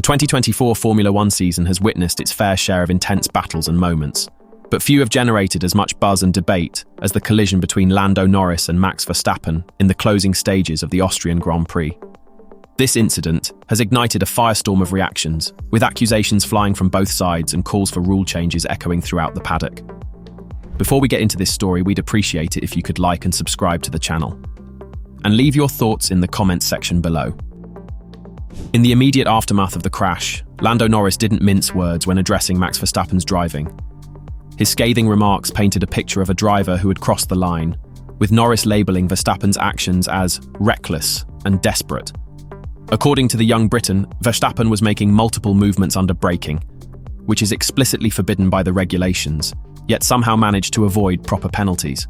The 2024 Formula One season has witnessed its fair share of intense battles and moments, but few have generated as much buzz and debate as the collision between Lando Norris and Max Verstappen in the closing stages of the Austrian Grand Prix. This incident has ignited a firestorm of reactions, with accusations flying from both sides and calls for rule changes echoing throughout the paddock. Before we get into this story, we'd appreciate it if you could like and subscribe to the channel. And leave your thoughts in the comments section below. In the immediate aftermath of the crash, Lando Norris didn't mince words when addressing Max Verstappen's driving. His scathing remarks painted a picture of a driver who had crossed the line, with Norris labelling Verstappen's actions as reckless and desperate. According to the young Briton, Verstappen was making multiple movements under braking, which is explicitly forbidden by the regulations, yet somehow managed to avoid proper penalties.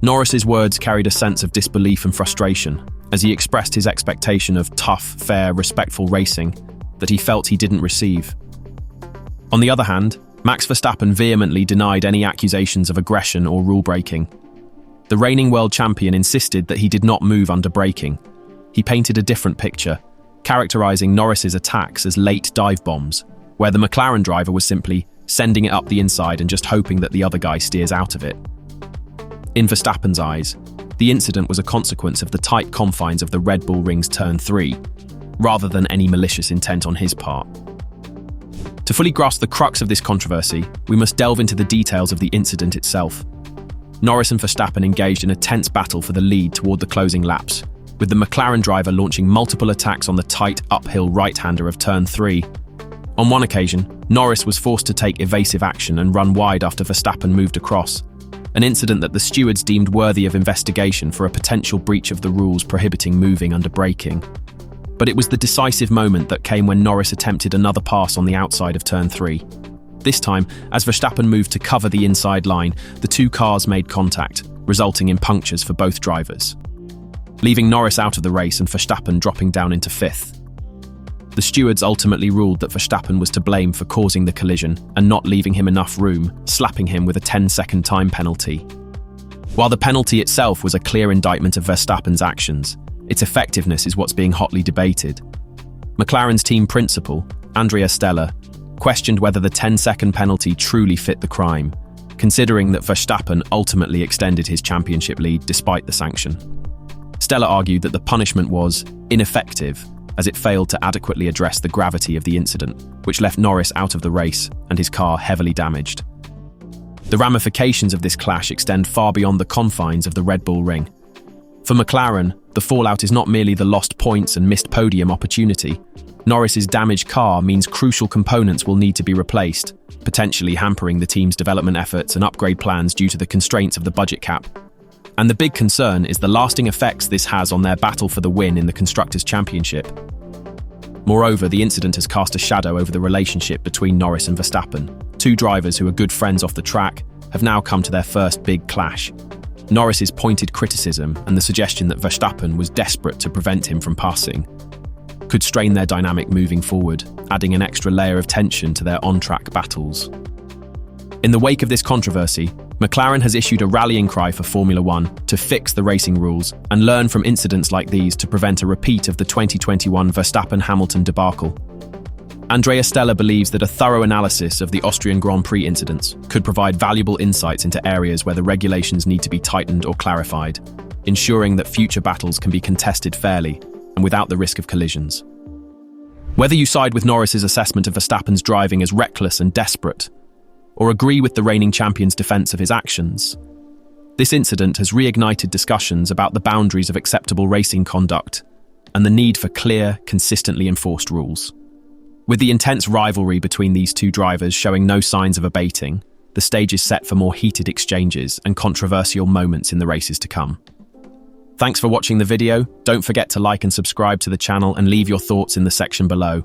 Norris's words carried a sense of disbelief and frustration, as he expressed his expectation of tough, fair, respectful racing that he felt he didn't receive. On the other hand, Max Verstappen vehemently denied any accusations of aggression or rule-breaking. The reigning world champion insisted that he did not move under braking. He painted a different picture, characterising Norris's attacks as late dive bombs, where the McLaren driver was simply sending it up the inside and just hoping that the other guy steers out of it. In Verstappen's eyes, the incident was a consequence of the tight confines of the Red Bull Ring's Turn 3, rather than any malicious intent on his part. To fully grasp the crux of this controversy, we must delve into the details of the incident itself. Norris and Verstappen engaged in a tense battle for the lead toward the closing laps, with the McLaren driver launching multiple attacks on the tight uphill right-hander of Turn 3. On one occasion, Norris was forced to take evasive action and run wide after Verstappen moved across, an incident that the stewards deemed worthy of investigation for a potential breach of the rules prohibiting moving under braking. But it was the decisive moment that came when Norris attempted another pass on the outside of Turn 3. This time, as Verstappen moved to cover the inside line, the two cars made contact, resulting in punctures for both drivers, leaving Norris out of the race and Verstappen dropping down into fifth. The stewards ultimately ruled that Verstappen was to blame for causing the collision and not leaving him enough room, slapping him with a 10-second time penalty. While the penalty itself was a clear indictment of Verstappen's actions, its effectiveness is what's being hotly debated. McLaren's team principal, Andrea Stella, questioned whether the 10-second penalty truly fit the crime, considering that Verstappen ultimately extended his championship lead despite the sanction. Stella argued that the punishment was ineffective, as it failed to adequately address the gravity of the incident, which left Norris out of the race and his car heavily damaged. The ramifications of this clash extend far beyond the confines of the Red Bull Ring. For McLaren, the fallout is not merely the lost points and missed podium opportunity. Norris's damaged car means crucial components will need to be replaced, potentially hampering the team's development efforts and upgrade plans due to the constraints of the budget cap. And the big concern is the lasting effects this has on their battle for the win in the Constructors' Championship. Moreover, the incident has cast a shadow over the relationship between Norris and Verstappen. Two drivers who are good friends off the track have now come to their first big clash. Norris's pointed criticism and the suggestion that Verstappen was desperate to prevent him from passing could strain their dynamic moving forward, adding an extra layer of tension to their on-track battles. In the wake of this controversy, McLaren has issued a rallying cry for Formula One to fix the racing rules and learn from incidents like these to prevent a repeat of the 2021 Verstappen-Hamilton debacle. Andrea Stella believes that a thorough analysis of the Austrian Grand Prix incidents could provide valuable insights into areas where the regulations need to be tightened or clarified, ensuring that future battles can be contested fairly and without the risk of collisions. Whether you side with Norris's assessment of Verstappen's driving as reckless and desperate, or agree with the reigning champion's defense of his actions, this incident has reignited discussions about the boundaries of acceptable racing conduct and the need for clear, consistently enforced rules. With the intense rivalry between these two drivers showing no signs of abating, the stage is set for more heated exchanges and controversial moments in the races to come. Thanks for watching the video. Don't forget to like and subscribe to the channel and leave your thoughts in the section below.